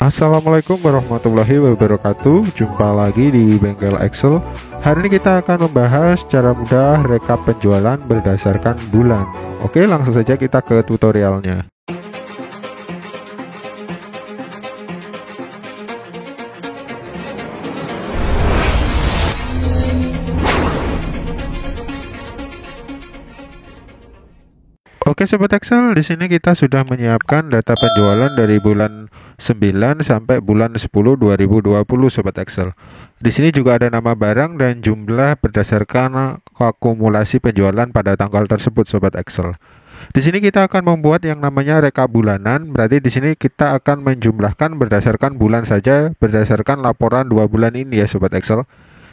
Assalamualaikum warahmatullahi wabarakatuh. Jumpa lagi di Bengkel Excel. Hari ini kita akan membahas cara mudah rekap penjualan berdasarkan bulan. Oke, langsung saja kita ke tutorialnya. Oke Sobat Excel, di sini kita sudah menyiapkan data penjualan dari bulan 9 sampai bulan 10 2020 Sobat Excel. Di sini juga ada nama barang dan jumlah berdasarkan akumulasi penjualan pada tanggal tersebut Sobat Excel. Di sini kita akan membuat yang namanya rekap bulanan, berarti di sini kita akan menjumlahkan berdasarkan bulan saja, berdasarkan laporan 2 bulan ini ya Sobat Excel.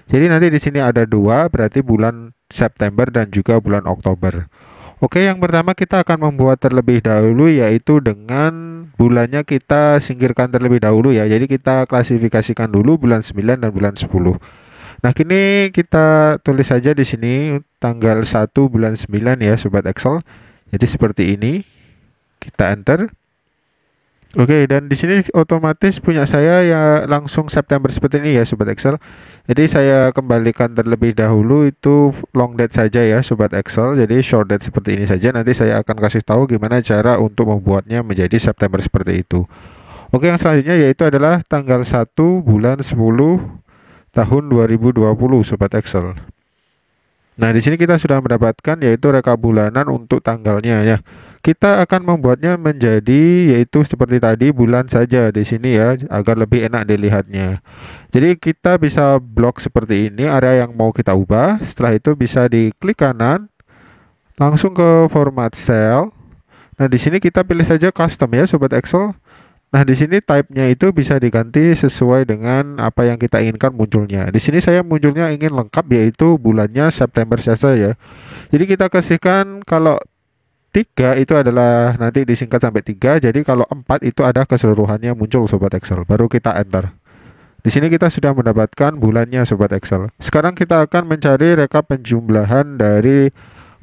Jadi nanti di sini ada 2, berarti bulan September dan juga bulan Oktober. Oke, yang pertama kita akan membuat terlebih dahulu yaitu dengan bulannya kita singkirkan terlebih dahulu ya. Jadi kita klasifikasikan dulu bulan 9 dan bulan 10. Nah, kini kita tulis saja di sini tanggal 1 bulan 9 ya Sobat Excel. Jadi seperti ini. Kita enter. Oke, dan di sini otomatis punya saya ya langsung September seperti ini ya Sobat Excel. Jadi saya kembalikan terlebih dahulu itu long date saja ya Sobat Excel. Jadi short date seperti ini saja. Nanti saya akan kasih tahu gimana cara untuk membuatnya menjadi September seperti itu. Oke, yang selanjutnya yaitu adalah tanggal 1 bulan 10 tahun 2020 Sobat Excel. Nah, di sini kita sudah mendapatkan yaitu rekap bulanan untuk tanggalnya ya. Kita akan membuatnya menjadi yaitu seperti tadi bulan saja di sini ya agar lebih enak dilihatnya. Jadi kita bisa blok seperti ini area yang mau kita ubah. Setelah itu bisa diklik kanan langsung ke format cell. Nah, di sini kita pilih saja custom ya Sobat Excel. Nah, di sini type-nya itu bisa diganti sesuai dengan apa yang kita inginkan munculnya. Di sini saya munculnya ingin lengkap yaitu bulannya September saja ya. Jadi kita kasihkan kalau 3 itu adalah nanti disingkat sampai 3. Jadi kalau 4 itu ada keseluruhannya muncul Sobat Excel. Baru kita enter. Di sini kita sudah mendapatkan bulannya Sobat Excel. Sekarang kita akan mencari rekap penjumlahan dari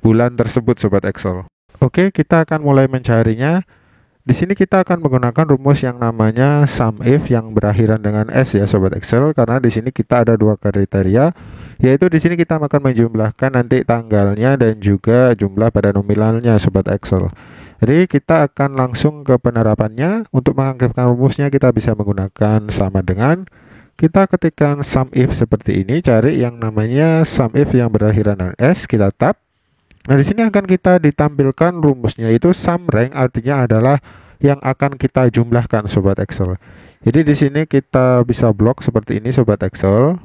bulan tersebut Sobat Excel. Oke, kita akan mulai mencarinya. Di sini kita akan menggunakan rumus yang namanya SUMIF yang berakhiran dengan S ya Sobat Excel, karena di sini kita ada 2 kriteria, yaitu di sini kita akan menjumlahkan nanti tanggalnya dan juga jumlah pada nominalnya Sobat Excel. Jadi kita akan langsung ke penerapannya. Untuk mengaktifkan rumusnya kita bisa menggunakan sama dengan kita ketikkan SUMIF seperti ini, cari yang namanya SUMIF yang berakhiran dengan S, kita tab. Nah, di sini akan kita ditampilkan rumusnya itu sum rank, artinya adalah yang akan kita jumlahkan Sobat Excel. Jadi di sini kita bisa blok seperti ini Sobat Excel.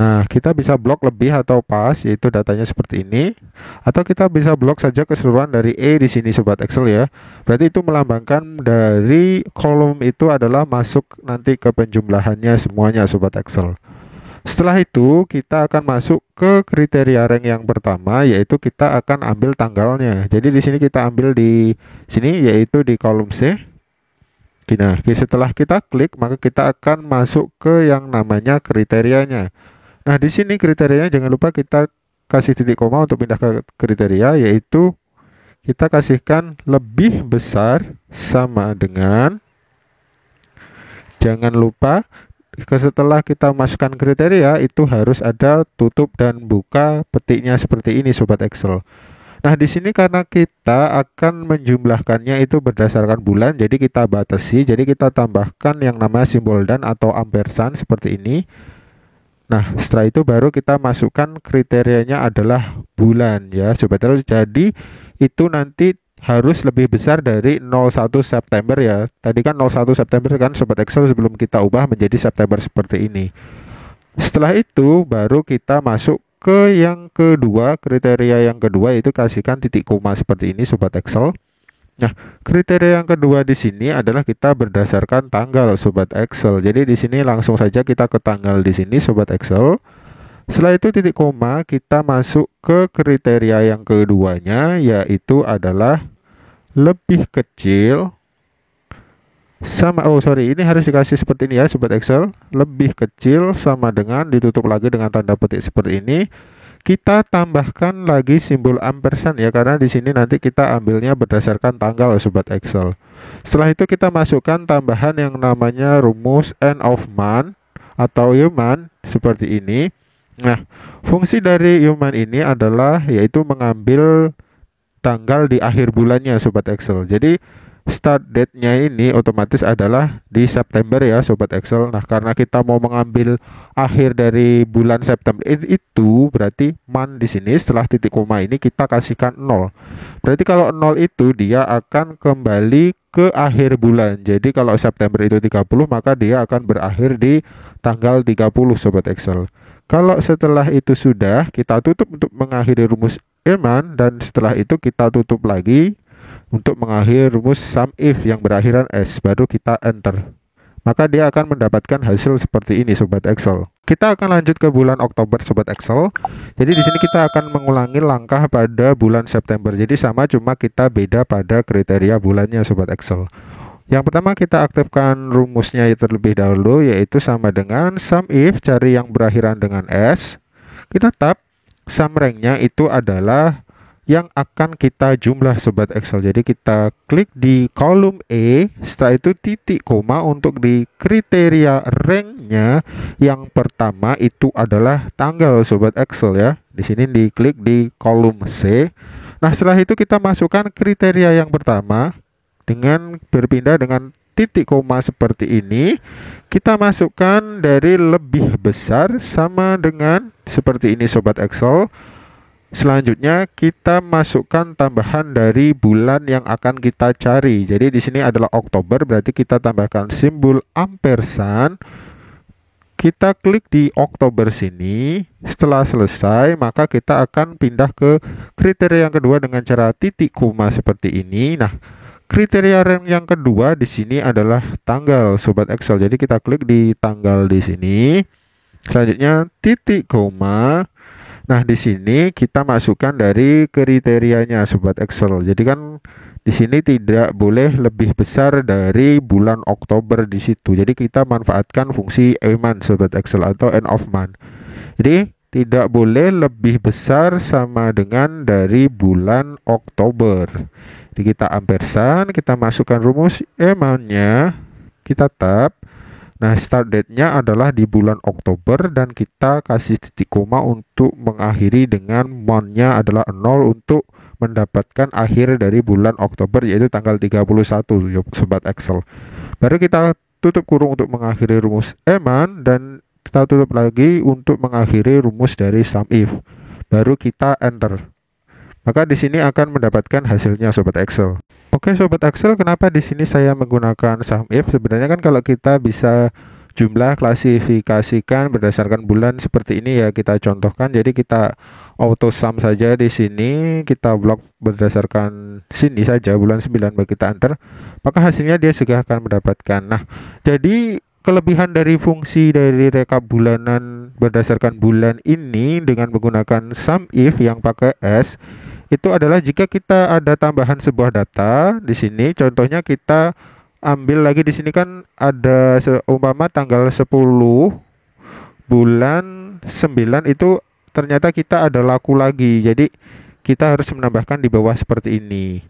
Nah, kita bisa blok lebih atau pas, yaitu datanya seperti ini. Atau kita bisa blok saja keseluruhan dari E di sini Sobat Excel ya. Berarti itu melambangkan dari kolom itu adalah masuk nanti ke penjumlahannya semuanya Sobat Excel. Setelah itu kita akan masuk ke kriteria rank yang pertama, yaitu kita akan ambil tanggalnya. Jadi di sini kita ambil di sini yaitu di kolom C. Nah, setelah kita klik maka kita akan masuk ke yang namanya kriterianya. Nah, di sini kriterianya jangan lupa kita kasih titik koma untuk pindah ke kriteria, yaitu kita kasihkan lebih besar sama dengan, jangan lupa setelah kita masukkan kriteria itu harus ada tutup dan buka petiknya seperti ini Sobat Excel. Nah, di sini karena kita akan menjumlahkannya itu berdasarkan bulan, jadi kita batasi, jadi kita tambahkan yang namanya simbol dan atau ampersand seperti ini. Nah, setelah itu baru kita masukkan kriterianya adalah bulan ya Sobat Excel. Jadi itu nanti harus lebih besar dari 01 September ya. Tadi kan 01 September kan Sobat Excel, sebelum kita ubah menjadi September seperti ini. Setelah itu baru kita masuk ke yang kedua, kriteria yang kedua yaitu kasihkan titik koma seperti ini Sobat Excel. Nah, kriteria yang kedua di sini adalah kita berdasarkan tanggal Sobat Excel. Jadi di sini langsung saja kita ke tanggal di sini Sobat Excel. Setelah itu titik koma kita masuk ke kriteria yang keduanya, yaitu adalah lebih kecil sama, ini harus dikasih seperti ini ya Sobat Excel, lebih kecil sama dengan, ditutup lagi dengan tanda petik seperti ini. kita tambahkan lagi simbol ampersand ya, karena di sini nanti kita ambilnya berdasarkan tanggal sobat Excel. Setelah itu kita masukkan tambahan yang namanya rumus end of month atau year-month seperti ini. Nah, fungsi dari year-month ini adalah yaitu mengambil tanggal di akhir bulannya sobat Excel. Jadi start date-nya ini otomatis adalah di September ya sobat Excel. Nah, karena kita mau mengambil akhir dari bulan September itu berarti month di sini setelah titik koma ini kita kasihkan 0. Berarti kalau 0 itu dia akan kembali ke akhir bulan. Jadi kalau September itu 30, maka dia akan berakhir di tanggal 30 sobat Excel. Kalau setelah itu sudah, kita tutup untuk mengakhiri rumus year-month, dan setelah itu kita tutup lagi untuk mengakhiri rumus sum if yang berakhiran S, baru kita enter. Maka dia akan mendapatkan hasil seperti ini sobat Excel. Kita akan lanjut ke bulan Oktober sobat Excel. Jadi di sini kita akan mengulangi langkah pada bulan September. Jadi sama, cuma kita beda pada kriteria bulannya sobat Excel. Yang pertama kita aktifkan rumusnya terlebih dahulu, yaitu sama dengan sum if, cari yang berakhiran dengan S. Kita tab, sum rank-nya itu adalah yang akan kita jumlah sobat Excel. Jadi kita klik di kolom E, setelah itu titik koma untuk di kriteria rank-nya yang pertama itu adalah tanggal sobat Excel ya. Di sini diklik di kolom C. Nah, setelah itu kita masukkan kriteria yang pertama dengan berpindah dengan titik koma seperti ini. Kita masukkan dari lebih besar sama dengan seperti ini sobat Excel. Selanjutnya kita masukkan tambahan dari bulan yang akan kita cari. Jadi di sini adalah Oktober, berarti kita tambahkan simbol ampersand. Kita klik di Oktober sini. Setelah selesai, maka kita akan pindah ke kriteria yang kedua dengan cara titik koma seperti ini. Nah, kriteria rank yang kedua di sini adalah tanggal sobat Excel. Jadi kita klik di tanggal di sini. Selanjutnya titik koma. Nah, di sini kita masukkan dari kriterianya sobat Excel. Jadi kan di sini tidak boleh lebih besar dari bulan Oktober di situ. Jadi kita manfaatkan fungsi month sobat Excel atau end of month. Jadi tidak boleh lebih besar sama dengan dari bulan Oktober. Jadi kita ampersand, kita masukkan rumus month-nya, kita tab. Nah, start date-nya adalah di bulan Oktober dan kita kasih titik koma untuk mengakhiri dengan month-nya adalah 0 untuk mendapatkan akhir dari bulan Oktober, yaitu tanggal 31 sobat Excel. Baru kita tutup kurung untuk mengakhiri rumus month dan kita tutup lagi untuk mengakhiri rumus dari sum if. Baru kita enter. Maka di sini akan mendapatkan hasilnya sobat Excel. Oke sobat Excel, kenapa di sini saya menggunakan sum if? Sebenarnya kan kalau kita bisa jumlah klasifikasikan berdasarkan bulan seperti ini ya, kita contohkan. Jadi kita auto sum saja di sini, kita blok berdasarkan sini saja bulan 9, baru kita enter. Maka hasilnya dia juga akan mendapatkan. Nah, jadi kelebihan dari fungsi dari rekap bulanan berdasarkan bulan ini dengan menggunakan sum if yang pakai S itu adalah jika kita ada tambahan sebuah data di sini, contohnya kita ambil lagi di sini kan ada seumpama tanggal 10 bulan 9 itu ternyata kita ada laku lagi. Jadi kita harus menambahkan di bawah seperti ini.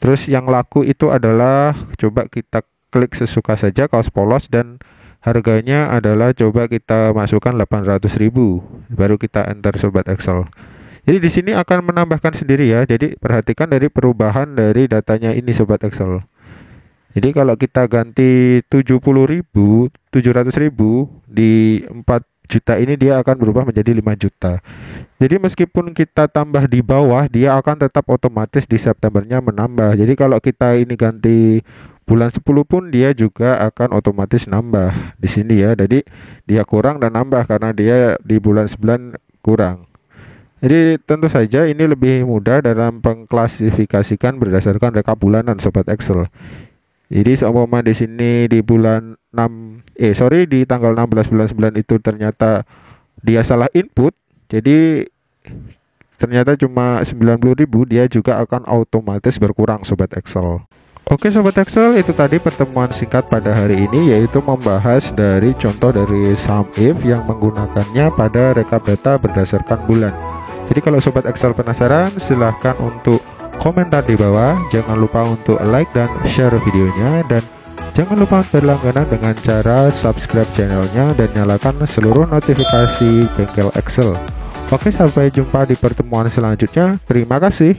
Terus yang laku itu adalah coba kita klik sesuka saja kaos polos dan harganya adalah coba kita masukkan 800.000. Baru kita enter sobat Excel. Jadi di sini akan menambahkan sendiri ya. Jadi perhatikan dari perubahan dari datanya ini sobat Excel. Jadi kalau kita ganti 70.000, 700.000 di 4 juta ini dia akan berubah menjadi 5 juta. Jadi meskipun kita tambah di bawah, dia akan tetap otomatis di Septembernya menambah. Jadi kalau kita ini ganti bulan 10 pun dia juga akan otomatis nambah di sini ya. Jadi dia kurang dan nambah karena dia di bulan 9 kurang. Jadi tentu saja ini lebih mudah dalam pengklasifikasikan berdasarkan rekap bulanan sobat Excel. Jadi seumpama di sini di bulan 6 di tanggal 16 bulan 9 itu ternyata dia salah input. Jadi ternyata cuma 90.000, dia juga akan otomatis berkurang sobat Excel. Oke sobat Excel, itu tadi pertemuan singkat pada hari ini, yaitu membahas dari contoh dari sum if yang menggunakannya pada rekap data berdasarkan bulan. Jadi kalau Sobat Excel penasaran, silahkan untuk komentar di bawah. Jangan lupa untuk like dan share videonya, dan jangan lupa berlangganan dengan cara subscribe channelnya dan nyalakan seluruh notifikasi bengkel Excel. Oke, sampai jumpa di pertemuan selanjutnya. Terima kasih.